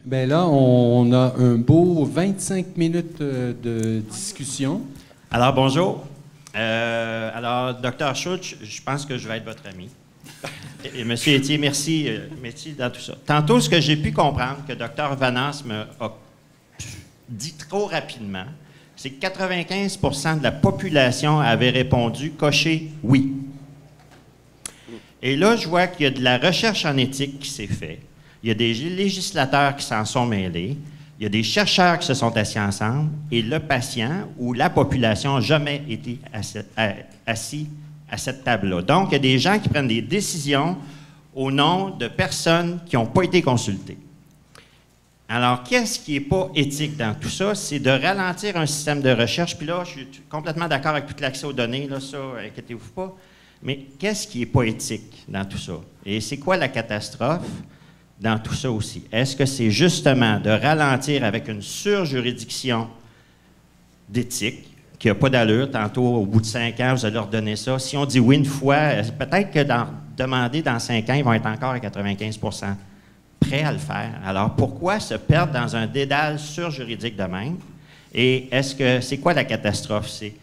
Bien là, on a un beau 25 minutes de discussion. Alors, bonjour. Alors, Dr. Schultz, je pense que je vais être votre ami. Et M. Etier, merci dans tout ça. Tantôt, ce que j'ai pu comprendre que Dr. Vanasse me a dit trop rapidement, c'est que 95% de la population avait répondu « cocher oui ». Et là, je vois qu'il y a de la recherche en éthique qui s'est faite. Il y a des législateurs qui s'en sont mêlés. Il y a des chercheurs qui se sont assis ensemble. Et le patient ou la population n'a jamais été assis à cette table-là. Donc, il y a des gens qui prennent des décisions au nom de personnes qui n'ont pas été consultées. Alors, qu'est-ce qui n'est pas éthique dans tout ça? C'est de ralentir un système de recherche. Puis là, je suis complètement d'accord avec tout l'accès aux données, là, ça, inquiétez-vous pas. Mais qu'est-ce qui n'est pas éthique dans tout ça? Et c'est quoi la catastrophe dans tout ça aussi? Est-ce que c'est justement de ralentir avec une surjuridiction d'éthique qui n'a pas d'allure? Tantôt, au bout de 5 ans, vous allez leur donner ça. Si on dit oui une fois, peut-être que demander dans 5 ans, ils vont être encore à 95% prêts à le faire. Alors, pourquoi se perdre dans un dédale surjuridique de même? Et c'est quoi la catastrophe? C'est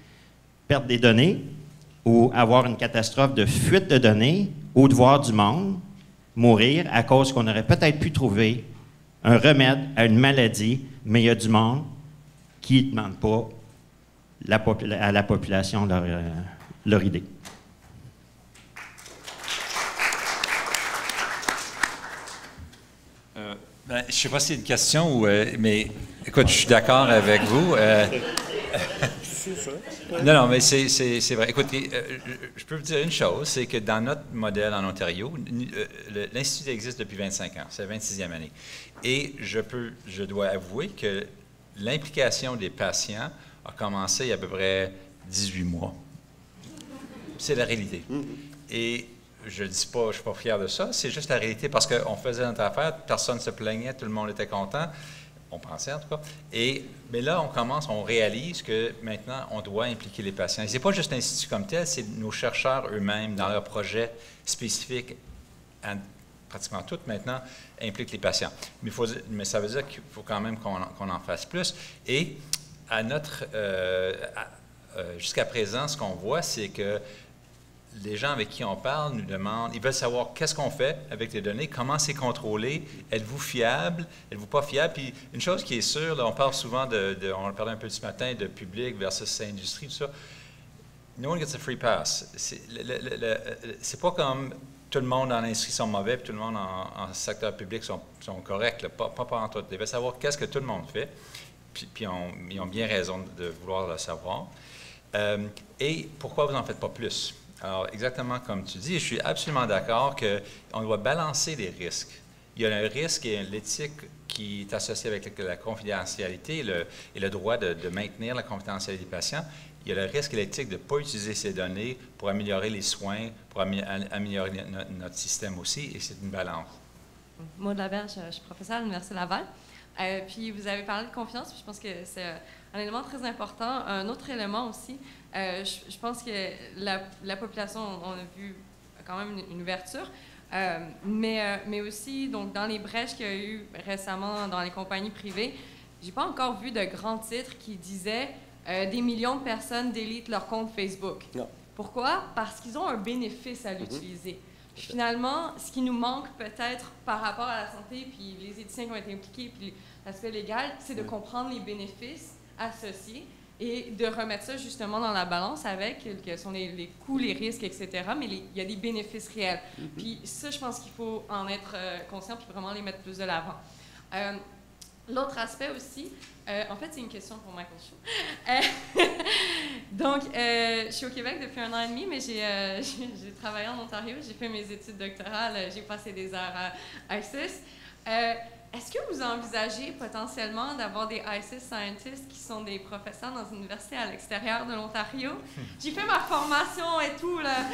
perdre des données ou avoir une catastrophe de fuite de données ou de voir du monde mourir à cause qu'on aurait peut-être pu trouver un remède à une maladie, mais il y a du monde qui ne demande pas à la population leur idée. Je ne sais pas si c'est une question, mais écoute, je suis d'accord avec vous. C'est ça. Non, mais c'est vrai. Écoutez, je peux vous dire une chose, c'est que dans notre modèle en Ontario, l'Institut existe depuis 25 ans, c'est la 26e année. Et je dois avouer que l'implication des patients a commencé il y a à peu près 18 mois. C'est la réalité. Et je ne dis pas, je ne suis pas fier de ça, c'est juste la réalité parce qu'on faisait notre affaire, personne ne se plaignait, tout le monde était content. On pensait en tout cas. Mais là, on réalise que maintenant, on doit impliquer les patients. Et ce n'est pas juste l'Institut comme tel, c'est nos chercheurs eux-mêmes, dans leurs projets spécifiques, pratiquement tous maintenant, impliquent les patients. Mais ça veut dire qu'il faut quand même qu'on en fasse plus. Et jusqu'à présent, ce qu'on voit, c'est que les gens avec qui on parle nous demandent, ils veulent savoir qu'est-ce qu'on fait avec les données, comment c'est contrôlé, êtes-vous fiable, êtes-vous pas fiable. Puis une chose qui est sûre, là, on parle souvent on en parlait un peu ce matin, de public versus industrie, tout ça. No one gets a free pass. C'est pas comme tout le monde en industrie sont mauvais, puis tout le monde en secteur public sont corrects, là, pas en tout. Ils veulent savoir qu'est-ce que tout le monde fait, puis ils ont bien raison de vouloir le savoir. Et pourquoi vous n'en faites pas plus? Alors, exactement comme tu dis, je suis absolument d'accord qu'on doit balancer les risques. Il y a un risque et l'éthique qui est associé avec la confidentialité et le droit de maintenir la confidentialité des patients. Il y a le risque et l'éthique de ne pas utiliser ces données pour améliorer les soins, pour améliorer notre système aussi, et c'est une balance. Maud Laberge, je suis professeure à l'Université Laval. Puis vous avez parlé de confiance, puis je pense que c'est un élément très important. Un autre élément aussi, je pense que la population, on a vu quand même une ouverture, mais aussi donc, dans les brèches qu'il y a eu récemment dans les compagnies privées, j'ai pas encore vu de grands titres qui disaient des millions de personnes délitent leur compte Facebook. Non. Pourquoi? Parce qu'ils ont un bénéfice à l'utiliser. Puis finalement, ce qui nous manque peut-être par rapport à la santé, puis les éthiciens qui ont été impliqués, puis l'aspect légal, c'est de comprendre les bénéfices associés et de remettre ça justement dans la balance avec quels sont les coûts, les risques, etc. Mais il y a des bénéfices réels. Puis ça, je pense qu'il faut en être conscient puis vraiment les mettre plus de l'avant. L'autre aspect aussi, en fait, c'est une question pour Michael Shaw. Donc, je suis au Québec depuis 1 an et demi, mais j'ai travaillé en Ontario, j'ai fait mes études doctorales, j'ai passé des heures à ICIS. Est-ce que vous envisagez potentiellement d'avoir des ICIS scientists qui sont des professeurs dans une université à l'extérieur de l'Ontario? J'ai fait ma formation et tout, là.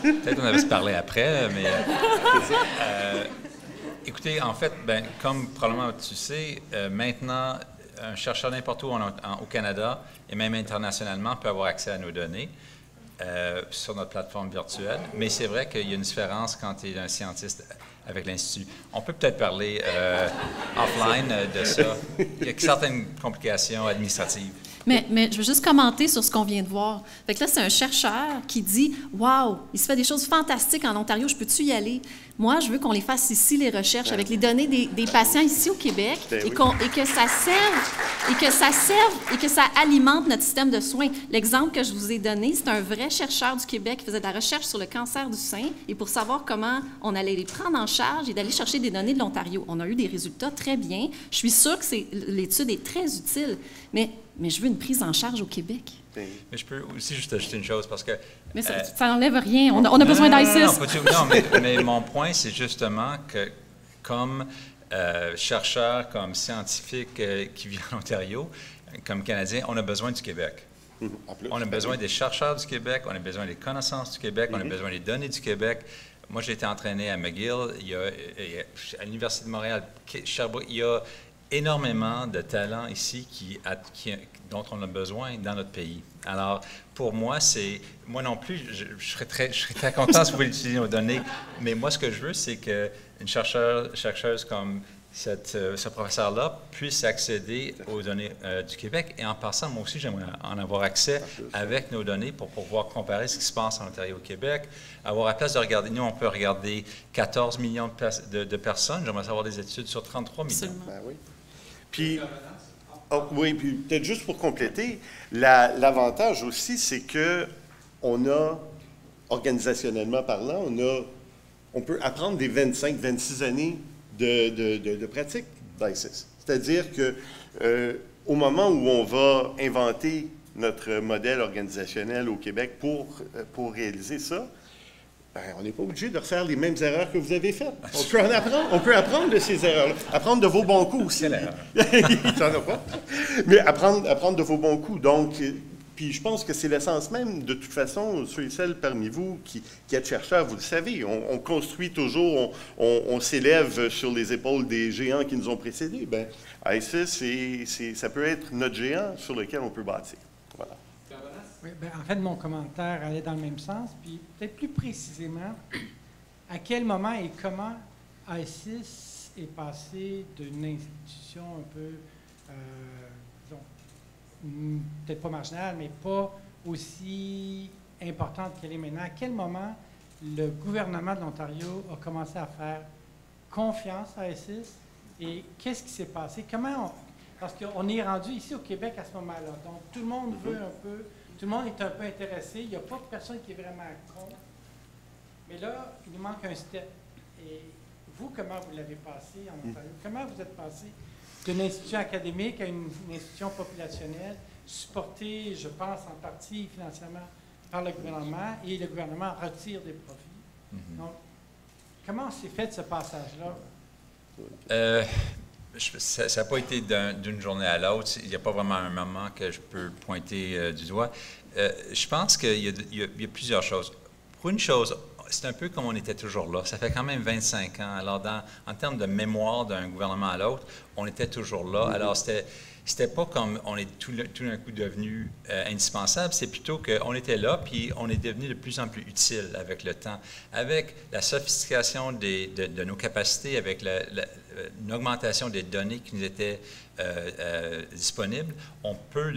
Peut-être qu'on avait se parler après, mais... écoutez, en fait, comme probablement tu sais, maintenant, un chercheur n'importe où au Canada et même internationalement peut avoir accès à nos données sur notre plateforme virtuelle. Mais c'est vrai qu'il y a une différence quand tu es un scientiste avec l'Institut. On peut peut-être parler offline de ça. Il y a certaines complications administratives. Mais je veux juste commenter sur ce qu'on vient de voir. Fait que là, c'est un chercheur qui dit « Wow, il se fait des choses fantastiques en Ontario, je peux-tu y aller? » Moi, je veux qu'on les fasse ici, les recherches, avec les données des patients ici au Québec, et que ça serve et que ça alimente notre système de soins. L'exemple que je vous ai donné, c'est un vrai chercheur du Québec qui faisait de la recherche sur le cancer du sein, et pour savoir comment on allait les prendre en charge et d'aller chercher des données de l'Ontario. On a eu des résultats très bien. Je suis sûre que l'étude est très utile, mais je veux une prise en charge au Québec. Mais je peux aussi juste ajouter une chose, parce que... Mais ça n'enlève rien. On a besoin d'ISIS. Mais mon point, c'est justement que comme chercheur, comme scientifique qui vit en Ontario, comme Canadien, on a besoin du Québec. On a besoin des chercheurs du Québec, on a besoin des connaissances du Québec, on a besoin des données du Québec. Moi, j'ai été entraîné à McGill, à l'Université de Montréal, Sherbrooke. Il y a énormément de talents ici dont on a besoin dans notre pays. Alors, pour moi, moi non plus, je serais très content si vous voulez utiliser nos données, mais moi, ce que je veux, c'est qu'une chercheuse comme ce professeur-là puisse accéder aux données du Québec. Et en passant, moi aussi, j'aimerais en avoir accès avec nos données pour pouvoir comparer ce qui se passe en Ontario au Québec. Avoir la place de regarder, nous, on peut regarder 14 millions de personnes. J'aimerais savoir des études sur 33 millions. Ben oui. Puis, oui, puis peut-être juste pour compléter, l'avantage aussi, c'est que on a, organisationnellement parlant, on peut apprendre des 25-26 années de pratique d'ISIS. C'est-à-dire que au moment où on va inventer notre modèle organisationnel au Québec pour réaliser ça, ben, on n'est pas obligé de refaire les mêmes erreurs que vous avez faites. On peut en apprendre. On peut apprendre de ces erreurs-là. Apprendre de vos bons coups aussi. Quelle erreur? Il n'en a pas. Mais apprendre de vos bons coups. Donc, puis je pense que c'est l'essence même, de toute façon, ceux et celles parmi vous qui êtes chercheurs, vous le savez, on construit toujours, on s'élève sur les épaules des géants qui nous ont précédés. Bien, ISIS, ça peut être notre géant sur lequel on peut bâtir. Voilà. Oui, bien, en fait, mon commentaire allait dans le même sens, puis peut-être plus précisément, à quel moment et comment ISIS est passé d'une institution un peu, disons, peut-être pas marginale, mais pas aussi importante qu'elle est maintenant. À quel moment le gouvernement de l'Ontario a commencé à faire confiance à ISIS et qu'est-ce qui s'est passé? Parce qu'on est rendu ici au Québec à ce moment-là, donc tout le monde veut un peu... Tout le monde est un peu intéressé. Il n'y a pas personne qui est vraiment contre. Mais là, il nous manque un step. Et vous, comment vous l'avez passé en Ontario? Comment vous êtes passé d'une institution académique à une institution populationnelle, supportée, je pense, en partie financièrement par le gouvernement, et le gouvernement retire des profits. Donc, comment s'est fait ce passage-là? Ça n'a pas été d'une journée à l'autre. Il n'y a pas vraiment un moment que je peux pointer du doigt. Je pense qu'il y a plusieurs choses. Pour une chose, c'est un peu comme on était toujours là. Ça fait quand même 25 ans. Alors, en termes de mémoire d'un gouvernement à l'autre, on était toujours là. Alors, c'était pas comme on est tout d'un coup devenu indispensable, c'est plutôt qu'on était là, puis on est devenu de plus en plus utile avec le temps. Avec la sophistication de nos capacités, avec une augmentation des données qui nous étaient disponibles, on peut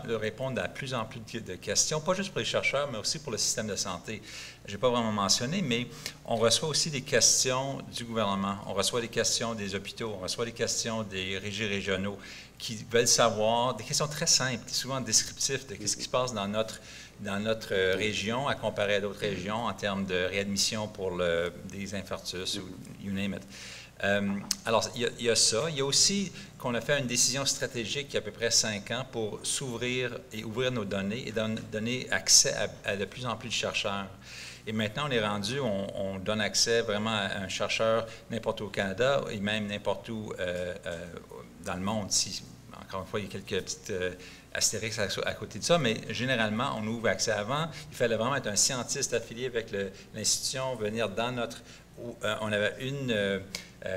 répondre à plus en plus de questions, pas juste pour les chercheurs, mais aussi pour le système de santé. Je n'ai pas vraiment mentionné, mais on reçoit aussi des questions du gouvernement, on reçoit des questions des hôpitaux, on reçoit des questions des régies régionaux qui veulent savoir, des questions très simples, souvent descriptives de ce qui se passe dans notre région à comparer à d'autres régions en termes de réadmission pour des infarctus ou you name it. Alors, il y a ça. Il y a aussi qu'on a fait une décision stratégique il y a à peu près 5 ans pour s'ouvrir et ouvrir nos données et donner accès à de plus en plus de chercheurs. Et maintenant, on est rendu, on donne accès vraiment à un chercheur n'importe où au Canada et même n'importe où dans le monde. Encore une fois, il y a quelques petites astérix à côté de ça, mais généralement, on ouvre accès avant. Il fallait vraiment être un scientiste affilié avec l'institution, venir dans notre... on avait une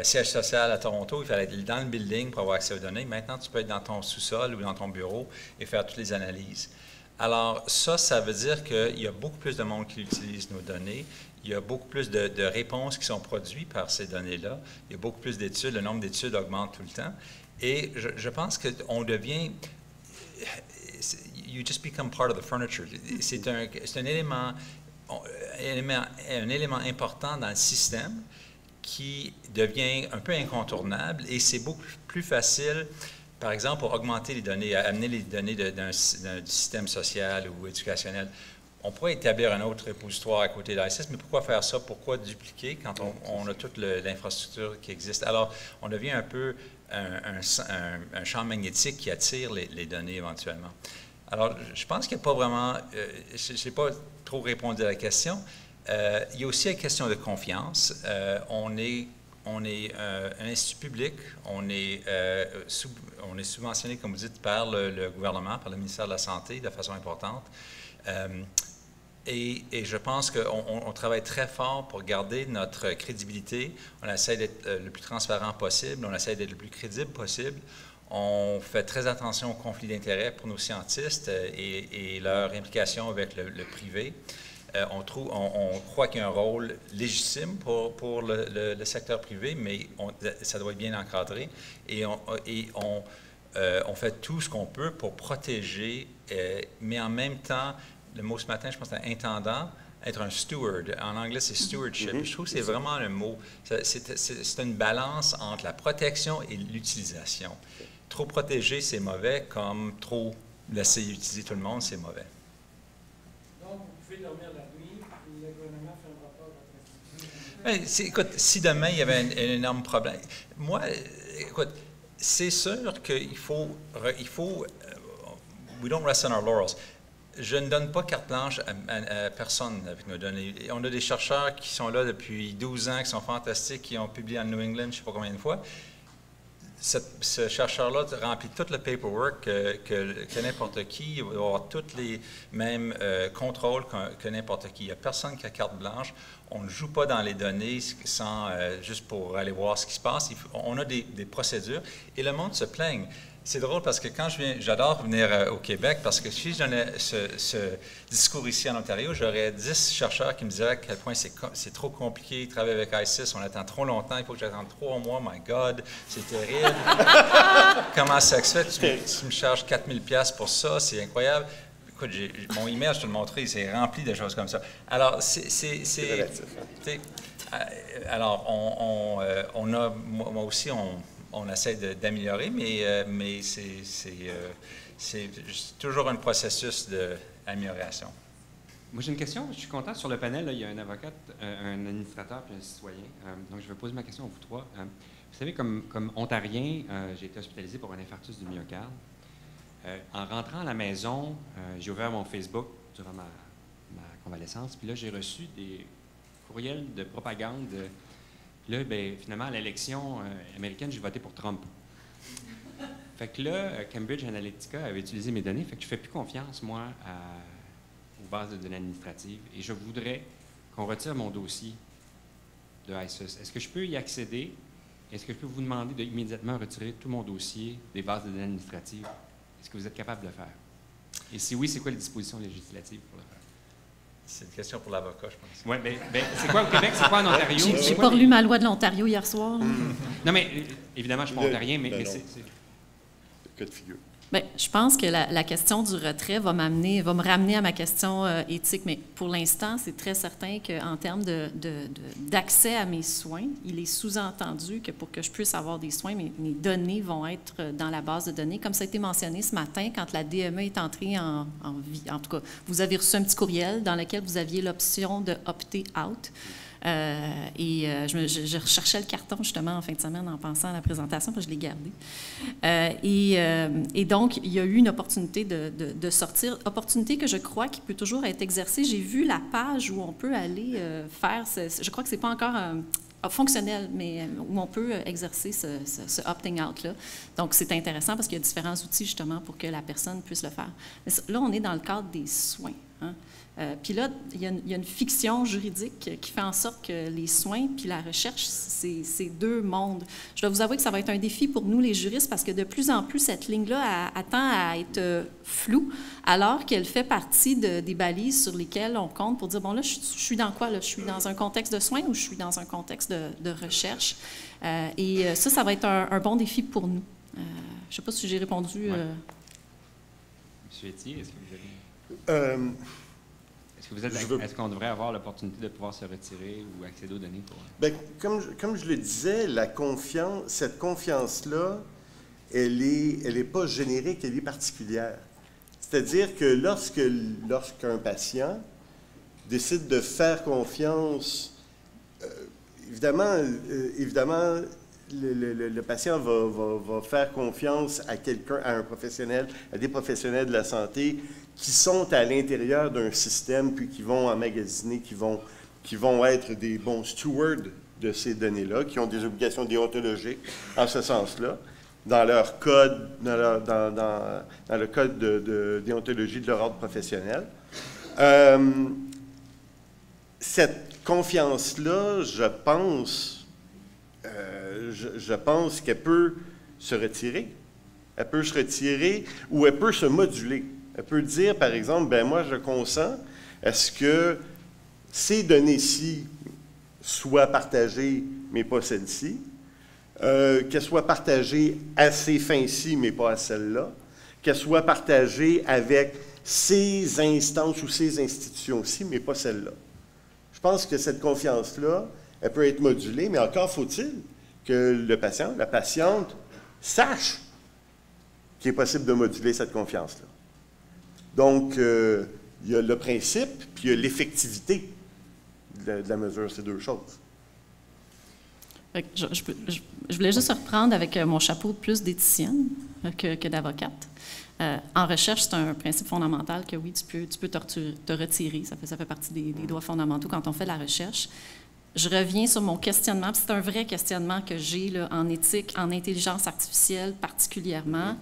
siège social à Toronto, il fallait être dans le building pour avoir accès aux données. Maintenant, tu peux être dans ton sous-sol ou dans ton bureau et faire toutes les analyses. Alors, ça veut dire qu'il y a beaucoup plus de monde qui utilise nos données. il y a beaucoup plus de réponses qui sont produites par ces données-là. Il y a beaucoup plus d'études. Le nombre d'études augmente tout le temps. Et je pense qu'on devient... You just become part of the furniture. C'est un élément important dans le système qui devient un peu incontournable et c'est beaucoup plus facile, par exemple, pour augmenter les données, amener les données d'un système social ou éducationnel. On pourrait établir un autre repositoire à côté d'ICIS, mais pourquoi faire ça? Pourquoi dupliquer quand on a toute l'infrastructure qui existe? Alors, on devient un peu un champ magnétique qui attire les données éventuellement. Alors, je pense qu'il n'y a pas vraiment... je n'ai pas trop répondu à la question. Il y a aussi la question de confiance. On est un institut public, on est subventionné, comme vous dites, par le gouvernement, par le ministère de la Santé de façon importante. Et je pense qu'on travaille très fort pour garder notre crédibilité. On essaie d'être le plus transparent possible, on essaie d'être le plus crédible possible. On fait très attention aux conflits d'intérêts pour nos scientistes et leur implication avec le privé. On croit qu'il y a un rôle légitime pour le secteur privé, mais ça doit être bien encadré. Et on fait tout ce qu'on peut pour protéger, mais en même temps, le mot ce matin, je pense, c'est intendant, être un steward. En anglais, c'est stewardship. Je trouve que c'est vraiment le mot. C'est une balance entre la protection et l'utilisation. Trop protéger, c'est mauvais, comme trop laisser utiliser tout le monde, c'est mauvais. Donc, vous pouvez dormir la nuit, et le gouvernement fait un rapport à votre institution. Écoute, si demain, il y avait un énorme problème, moi, écoute, c'est sûr qu'il faut we don't rest on our laurels. Je ne donne pas carte blanche à personne avec nos données. On a des chercheurs qui sont là depuis 12 ans, qui sont fantastiques, qui ont publié en New England, je ne sais pas combien de fois. Ce chercheur-là remplit tout le paperwork que n'importe qui. Il va avoir tous les mêmes contrôles que n'importe qui. Il n'y a personne qui a carte blanche. On ne joue pas dans les données sans, juste pour aller voir ce qui se passe. On a des procédures et le monde se plaigne. C'est drôle parce que quand j'adore venir au Québec parce que si je donnais ce discours ici en Ontario, j'aurais 10 chercheurs qui me diraient à quel point c'est trop compliqué de travailler avec ICIS, on attend trop longtemps, il faut que j'attende 3 mois, my God, c'est terrible. Comment ça se fait? Tu me charges 4000 $ pour ça, c'est incroyable. Écoute, mon email, je te le montrer, c'est rempli de choses comme ça. Alors, alors, on a, moi aussi, on essaie d'améliorer, mais c'est toujours un processus d'amélioration. Moi, j'ai une question. Je suis content. Sur le panel, là, il y a un avocat, un administrateur et un citoyen. Donc, je vais poser ma question à vous trois. Vous savez, comme Ontarien, j'ai été hospitalisé pour un infarctus du myocarde. En rentrant à la maison, j'ai ouvert mon Facebook durant ma convalescence, puis là, j'ai reçu des courriels de propagande. Là, bien, finalement, à l'élection américaine, j'ai voté pour Trump. Fait que là, Cambridge Analytica avait utilisé mes données, fait que je ne fais plus confiance, moi, aux bases de données administratives. Et je voudrais qu'on retire mon dossier de ICIS. Est-ce que je peux y accéder? Est-ce que je peux vous demander d'immédiatement retirer tout mon dossier des bases de données administratives? Est-ce que vous êtes capable de le faire? Et si oui, c'est quoi les dispositions législatives pour le faire? C'est une question pour l'avocat, je pense. Oui, bien, c'est quoi au Québec? C'est quoi en Ontario? J'ai pas relu ma loi de l'Ontario hier soir. Non, mais évidemment, je ne suis pas ontarien, mais c'est... Le cas de figure. Bien, je pense que la question du retrait va me ramener à ma question éthique, mais pour l'instant, c'est très certain qu'en termes d'accès à mes soins, il est sous-entendu que pour que je puisse avoir des soins, mes données vont être dans la base de données. Comme ça a été mentionné ce matin, quand la DME est entrée en vie, en tout cas, vous avez reçu un petit courriel dans lequel vous aviez l'option de « opter out ». Je recherchais le carton, justement, en fin de semaine, en pensant à la présentation, puis je l'ai gardé. Et donc, il y a eu une opportunité de sortir, opportunité que je crois qui peut toujours être exercée. J'ai vu la page où on peut aller faire, je crois que ce n'est pas encore fonctionnel, mais où on peut exercer ce opting out-là. Donc, c'est intéressant parce qu'il y a différents outils, justement, pour que la personne puisse le faire. Mais là, on est dans le cadre des soins. Hein? Puis là, il y a une fiction juridique qui fait en sorte que les soins puis la recherche, c'est deux mondes. Je dois vous avouer que ça va être un défi pour nous, les juristes, parce que de plus en plus, cette ligne-là tend à être floue, alors qu'elle fait partie des balises sur lesquelles on compte pour dire, bon, là, je suis dans quoi? Là? Je suis dans un contexte de soins ou je suis dans un contexte de recherche? Et ça va être un bon défi pour nous. Je ne sais pas si j'ai répondu. Ouais. Monsieur Etier, est-ce que vous avez... Est-ce qu'on devrait avoir l'opportunité de pouvoir se retirer ou accéder aux données pour... Bien, comme je le disais, cette confiance-là, elle est pas générique, elle est particulière. C'est-à-dire que lorsqu'un patient décide de faire confiance, évidemment, le patient va faire confiance à quelqu'un, à un professionnel, à des professionnels de la santé qui sont à l'intérieur d'un système, puis qui vont emmagasiner, qui vont être des bons stewards de ces données-là, qui ont des obligations déontologiques en ce sens-là, dans leur code, dans le code de déontologie de leur ordre professionnel. Cette confiance-là, je pense qu'elle peut se retirer. Elle peut se retirer ou elle peut se moduler. Elle peut dire, par exemple, ben moi, je consens à ce que ces données-ci soient partagées, mais pas celles-ci, qu'elles soient partagées à ces fins-ci, mais pas à celles-là, qu'elles soient partagées avec ces instances ou ces institutions-ci, mais pas celles-là. Je pense que cette confiance-là, elle peut être modulée, mais encore faut-il que le patient, la patiente, sache qu'il est possible de moduler cette confiance-là. Donc, il y a le principe, puis il y a l'effectivité de la mesure, ces deux choses. Je voulais juste reprendre avec mon chapeau de plus d'éthicienne que d'avocate. En recherche, c'est un principe fondamental que oui, tu peux te retirer. Ça fait partie des droits fondamentaux quand on fait de la recherche. Je reviens sur mon questionnement. C'est un vrai questionnement que j'ai là, en éthique, en intelligence artificielle particulièrement.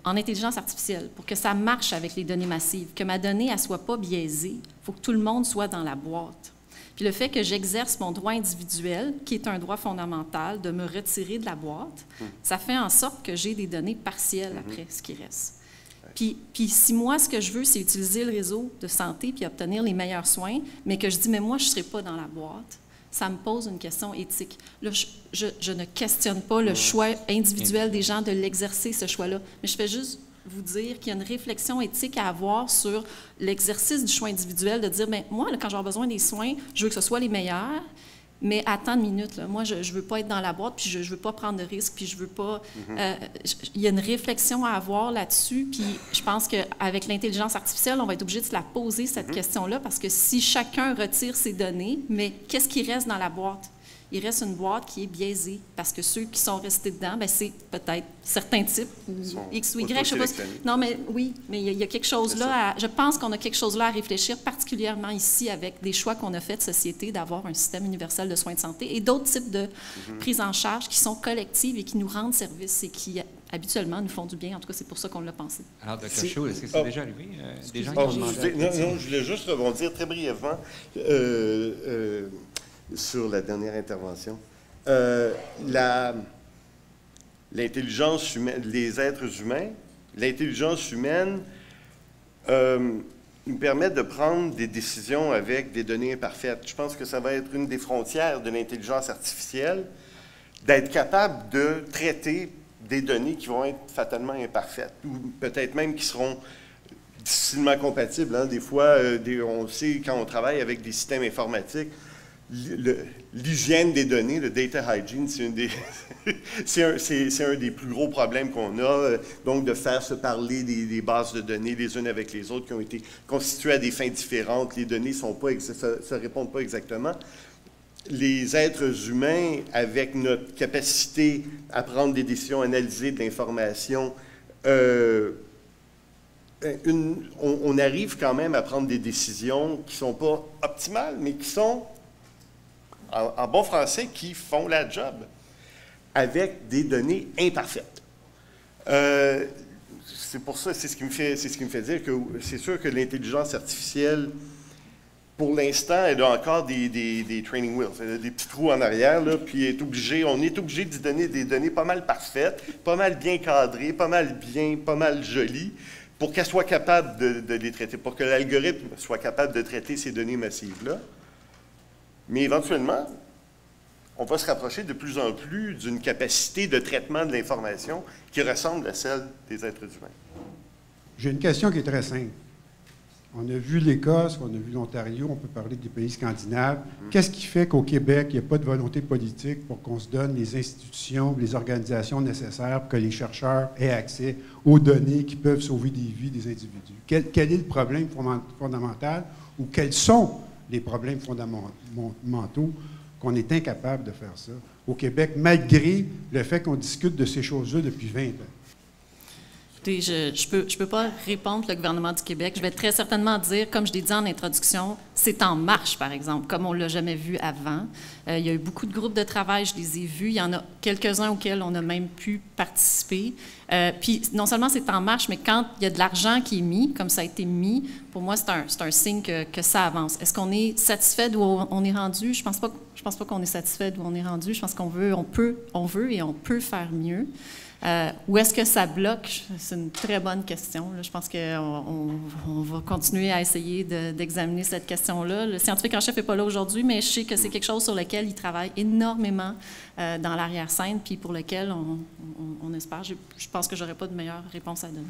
En intelligence artificielle, pour que ça marche avec les données massives, que ma donnée ne soit pas biaisée, il faut que tout le monde soit dans la boîte. Puis le fait que j'exerce mon droit individuel, qui est un droit fondamental, de me retirer de la boîte, ça fait en sorte que j'ai des données partielles après ce qui reste. Puis si moi, ce que je veux, c'est utiliser le réseau de santé puis obtenir les meilleurs soins, mais que je dis, mais moi, je ne serai pas dans la boîte, ça me pose une question éthique. Là, je ne questionne pas le choix individuel des gens de l'exercer, ce choix-là, mais je fais juste vous dire qu'il y a une réflexion éthique à avoir sur l'exercice du choix individuel, de dire, bien, moi, là, quand j'ai besoin des soins, je veux que ce soit les meilleurs, mais attends une minute, là, moi, je ne veux pas être dans la boîte, puis je ne veux pas prendre de risques, puis je veux pas... il y a une réflexion à avoir là-dessus, puis je pense qu'avec l'intelligence artificielle, on va être obligé de se la poser, cette question-là, parce que si chacun retire ses données, mais qu'est-ce qui reste dans la boîte? Il reste une boîte qui est biaisée, parce que ceux qui sont restés dedans, bien, c'est peut-être certains types, ou X ou Y, je ne sais pas. Non, mais oui, mais il y a quelque chose là, je pense qu'on a quelque chose là à réfléchir, particulièrement ici, avec des choix qu'on a fait de société, d'avoir un système universel de soins de santé et d'autres types de prises en charge qui sont collectives et qui nous rendent service et qui, habituellement, nous font du bien. En tout cas, c'est pour ça qu'on l'a pensé. Alors, Dr. Chaud, est-ce que c'est déjà arrivé? Des gens qui ont demandé... Non, je voulais juste rebondir très brièvement sur la dernière intervention. L'intelligence humaine, les êtres humains, l'intelligence humaine nous permet de prendre des décisions avec des données imparfaites. Je pense que ça va être une des frontières de l'intelligence artificielle, d'être capable de traiter des données qui vont être fatalement imparfaites, ou peut-être même qui seront difficilement compatibles. Hein. Des fois, on sait, quand on travaille avec des systèmes informatiques, l'hygiène des données, le data hygiene, c'est un des plus gros problèmes qu'on a, donc de faire se parler des bases de données les unes avec les autres qui ont été constituées à des fins différentes. Les données se répondent pas exactement. Les êtres humains, avec notre capacité à prendre des décisions, analyser de l'information, on arrive quand même à prendre des décisions qui ne sont pas optimales, mais qui sont, en bon français, qui font la job avec des données imparfaites. c'est pour ça, c'est ce qui me fait dire que c'est sûr que l'intelligence artificielle, pour l'instant, elle a encore des training wheels, elle a des petits trous en arrière, là, puis on est obligé d'y donner des données pas mal parfaites, pas mal bien cadrées, pas mal jolies, pour qu'elle soit capable de les traiter, pour que l'algorithme soit capable de traiter ces données massives-là. Mais éventuellement, on va se rapprocher de plus en plus d'une capacité de traitement de l'information qui ressemble à celle des êtres humains. J'ai une question qui est très simple. On a vu l'Écosse, on a vu l'Ontario, on peut parler des pays scandinaves. Qu'est-ce qui fait qu'au Québec, il n'y a pas de volonté politique pour qu'on se donne les institutions, les organisations nécessaires pour que les chercheurs aient accès aux données qui peuvent sauver des vies des individus? Quel est le problème fondamental ou quels sont les problèmes fondamentaux qu'on est incapable de faire ça au Québec, malgré le fait qu'on discute de ces choses-là depuis 20 ans? Je peux pas répondre le gouvernement du Québec. Je vais très certainement dire, comme je l'ai dit en introduction, c'est en marche, par exemple, comme on ne l'a jamais vu avant. Il y a eu beaucoup de groupes de travail, je les ai vus. Il y en a quelques-uns auxquels on a même pu participer. Puis, non seulement c'est en marche, mais quand il y a de l'argent qui est mis, comme ça a été mis, pour moi, c'est un signe que ça avance. Est-ce qu'on est satisfait d'où on est rendu? Je pense pas qu'on est satisfait d'où on est rendu. Je pense qu'on veut, on veut et on peut faire mieux. Où est-ce que ça bloque? C'est une très bonne question. Là. Je pense qu'on va continuer à essayer d'examiner cette question-là. Le scientifique en chef n'est pas là aujourd'hui, mais je sais que c'est quelque chose sur lequel il travaille énormément dans l'arrière-scène, puis pour lequel on espère. Je pense que je n'aurai pas de meilleure réponse à donner.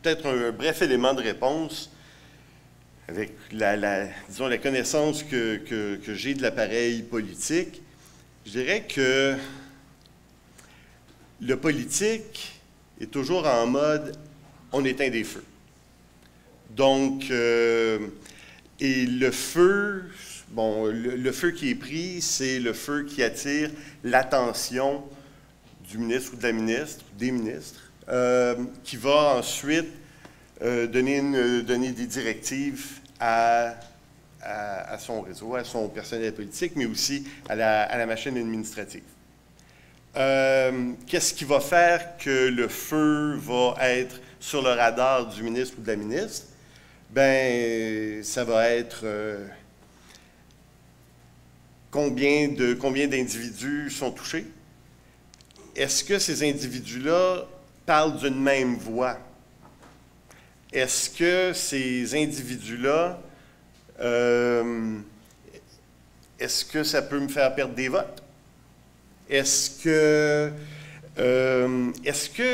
Peut-être un bref élément de réponse. Avec disons, la connaissance que j'ai de l'appareil politique, je dirais que le politique est toujours en mode « on éteint des feux ». Donc, et le feu, bon, le feu qui est pris, c'est le feu qui attire l'attention du ministre ou de la ministre, des ministres, qui va ensuite donner des directives à son réseau, à son personnel politique, mais aussi à la machine administrative. Qu'est-ce qui va faire que le feu va être sur le radar du ministre ou de la ministre? Bien, ça va être combien d'individus sont touchés? Est-ce que ces individus-là parlent d'une même voix? Est-ce que ces individus-là, est-ce que ça peut me faire perdre des votes? Est-ce que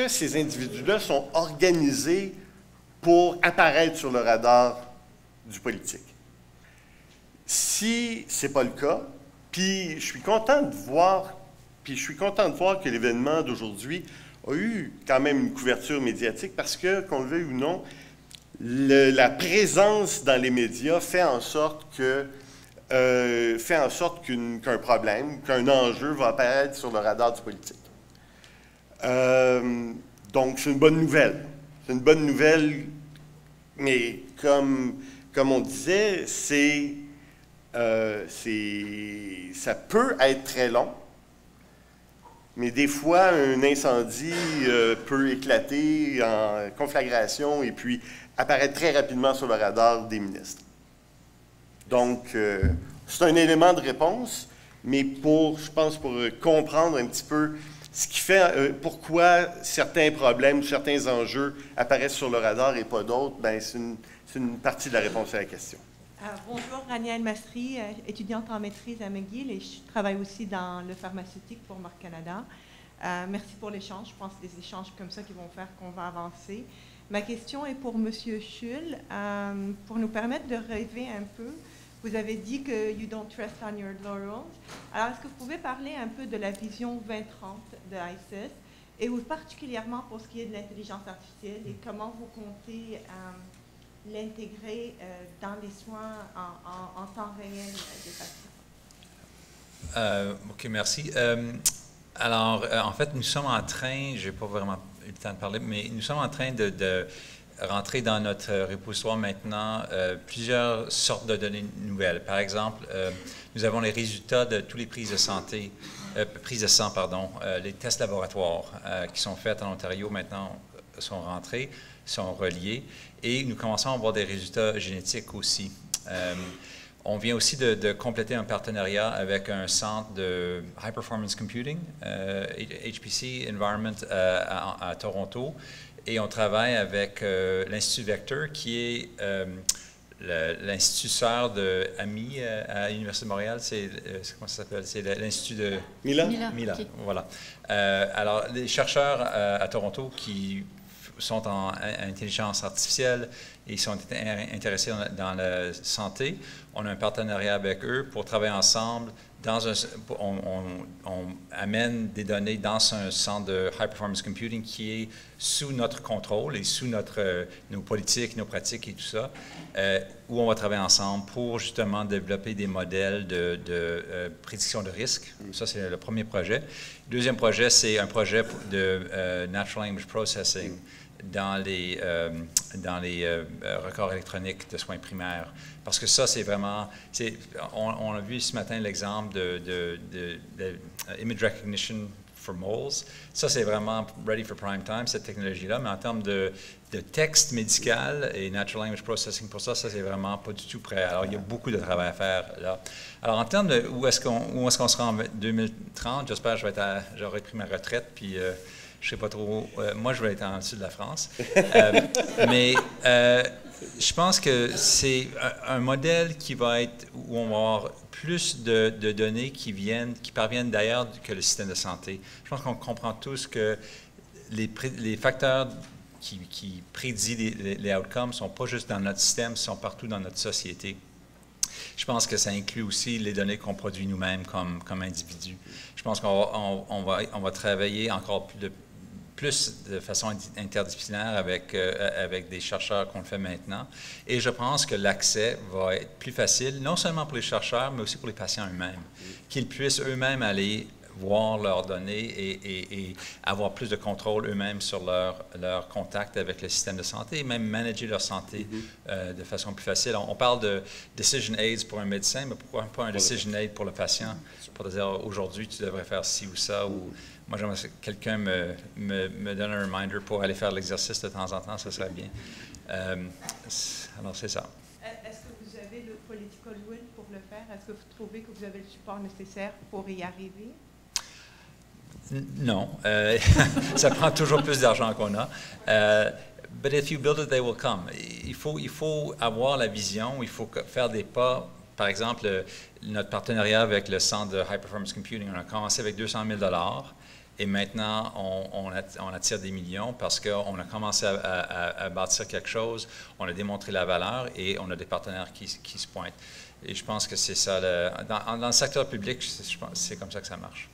ces individus-là sont organisés pour apparaître sur le radar du politique? Si ce n'est pas le cas, puis je suis content de voir que l'événement d'aujourd'hui a eu quand même une couverture médiatique parce que, qu'on le veuille ou non, la présence dans les médias fait en sorte qu'un problème, qu'un enjeu va apparaître sur le radar du politique. Donc, c'est une bonne nouvelle. C'est une bonne nouvelle, mais comme on disait, ça peut être très long, mais des fois, un incendie peut éclater en conflagration et puis apparaître très rapidement sur le radar des ministres. Donc, c'est un élément de réponse, mais je pense pour comprendre un petit peu ce qui fait, pourquoi certains problèmes ou certains enjeux apparaissent sur le radar et pas d'autres, bien, c'est une partie de la réponse à la question. Bonjour, Rania El-Masri, étudiante en maîtrise à McGill et je travaille aussi dans le pharmaceutique pour Merck Canada. Merci pour l'échange. Je pense que c'est des échanges comme ça qui vont faire qu'on va avancer. Ma question est pour M. Schull. Pour nous permettre de rêver un peu, vous avez dit que you don't rest on your laurels. Alors, est-ce que vous pouvez parler un peu de la vision 2030 de ICIS et particulièrement pour ce qui est de l'intelligence artificielle et comment vous comptez l'intégrer dans les soins en temps réel des patients? OK, merci. Alors, en fait, nous sommes en train, je n'ai pas vraiment eu le temps de parler, mais nous sommes en train de rentrer dans notre repositoire maintenant plusieurs sortes de données nouvelles. Par exemple, nous avons les résultats de toutes les prises de sang, les tests laboratoires qui sont faits en Ontario maintenant sont rentrés, sont reliés, et nous commençons à avoir des résultats génétiques aussi. On vient aussi de compléter un partenariat avec un centre de High Performance Computing, HPC Environment à Toronto, et on travaille avec l'Institut Vector, qui est l'Institut sœur de AMI à l'Université de Montréal. Comment ça s'appelle? C'est l'Institut de Mila. Mila, Okay. Voilà. Alors, les chercheurs à Toronto qui sont en intelligence artificielle et sont intéressés dans la santé, on a un partenariat avec eux pour travailler ensemble. On amène des données dans un centre de high performance computing qui est sous notre contrôle et sous nos politiques, nos pratiques et tout ça, où on va travailler ensemble pour justement développer des modèles de prédiction de risque. Ça, c'est le premier projet. Le deuxième projet, c'est un projet de Natural Language Processing dans les records électroniques de soins primaires. Parce que ça, c'est vraiment... On a vu ce matin l'exemple de image recognition for moles. Ça, c'est vraiment ready for prime time, cette technologie-là. Mais en termes de texte médical et natural language processing pour ça, c'est vraiment pas du tout prêt. Alors, il y a beaucoup de travail à faire là. Alors, en termes de où est-ce qu'on sera en 2030, j'espère que j'aurai pris ma retraite, puis... je ne sais pas trop. Moi, je vais être en sud de la France. Mais je pense que c'est un modèle qui va être où on va avoir plus de données qui parviennent d'ailleurs que le système de santé. Je pense qu'on comprend tous que les facteurs qui prédisent les outcomes ne sont pas juste dans notre système, ils sont partout dans notre société. Je pense que ça inclut aussi les données qu'on produit nous-mêmes comme individus. Je pense qu'on va travailler encore plus de façon interdisciplinaire avec des chercheurs qu'on le fait maintenant. Et je pense que l'accès va être plus facile, non seulement pour les chercheurs, mais aussi pour les patients eux-mêmes, qu'ils puissent eux-mêmes aller voir leurs données et avoir plus de contrôle eux-mêmes sur leur contact avec le système de santé et même manager leur santé de façon plus facile. On parle de decision aids pour un médecin, mais pourquoi pas un decision aid pour le patient? Pour dire aujourd'hui, tu devrais faire ci ou ça, ou moi, j'aimerais que quelqu'un me donne un reminder pour aller faire l'exercice de temps en temps, ça serait bien. Alors, c'est ça. Est-ce que vous avez le political will pour le faire? Est-ce que vous trouvez que vous avez le support nécessaire pour y arriver? Non. Ça prend toujours plus d'argent qu'on a. But if you build it, they will come. Il faut avoir la vision, il faut faire des pas. Par exemple, notre partenariat avec le Centre de High Performance Computing, on a commencé avec 200 000 $. Et maintenant, on attire des millions parce qu'on a commencé à bâtir quelque chose, on a démontré la valeur et on a des partenaires qui se pointent. Et je pense que c'est ça. Dans le secteur public, c'est comme ça que ça marche.